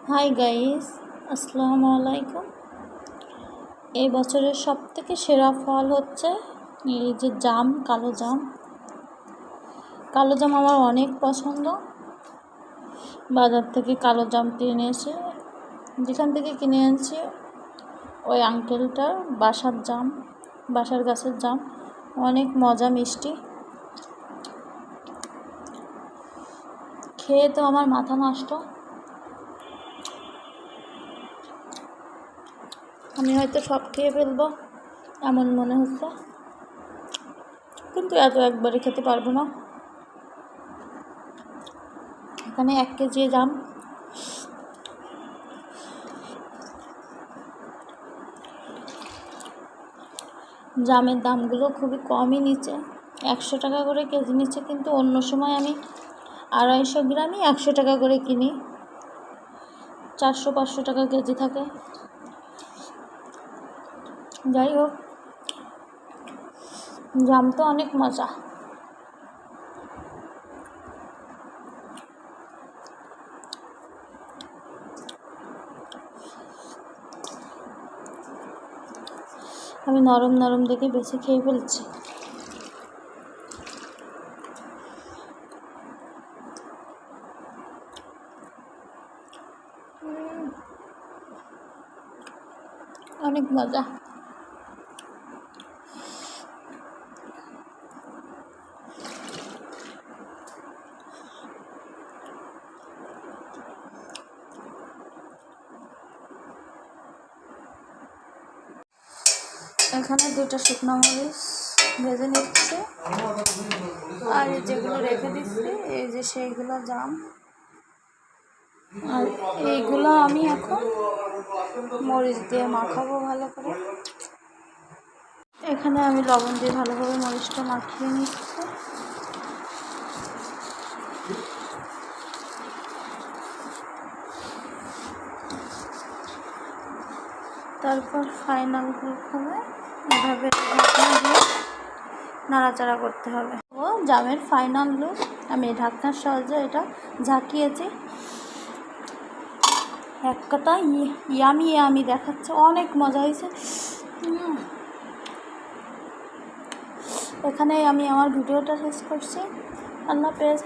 Hi guys, আসসালামু আলাইকুম। এই বছরের সবথেকে সেরা ফল হচ্ছে এই যে জাম, কালো জাম। কালো জাম আমার অনেক পছন্দ। বাজার থেকে কালো জাম কিনে এসে, যেখান থেকে কিনে এনেছি ওই আঙ্কেলটার বাসার জাম, বাসার গাছের জাম, অনেক মজা, মিষ্টি। খেয়ে তো আমার মাথা নষ্ট। আমি হয়তো সব খেয়ে ফেলবো এমন মনে হচ্ছে, কিন্তু এত একবারে খেতে পারবো না। এখানে 1 কেজি জাম, জামের দামগুলো খুবই কমই নিচে, 100 টাকা করে কেজি নিচ্ছে, কিন্তু অন্য সময় আমি 250 গ্রামই 100 টাকা করে কিনি। 400-500 টাকা কেজি থাকে। যাই হোক, জাম তো অনেক মজা। আমি নরম নরম দেখে বেছে খেয়ে ফেলছি। অনেক মজা। এখানে 2টা শুকনো মরিচ ভেজে নিচ্ছি, আর যেগুলো রেখে দিচ্ছি এই যে সেইগুলো জাম, আর এইগুলো আমি এখন মরিচ দিয়ে মাখাবো ভালো করে। এখানে আমি লবণ দিয়ে ভালোভাবে মরিচটা মাখিয়ে নিচ্ছি। তারপর ফাইনাল হবে এভাবে ঢাকনা দিয়ে নাড়াচাড়া করতে হবে। ও জামের ফাইনাল লুক। আমি ঢাকনার সাহায্যে এটা ঝাঁকিয়েছি। এক কথা ইয়ামি ইয়ামি দেখাচ্ছে, অনেক মজা হয়েছে। এখানেই আমি আমার ভিডিওটা শেষ করছি। আল্লাহ হাফেজ।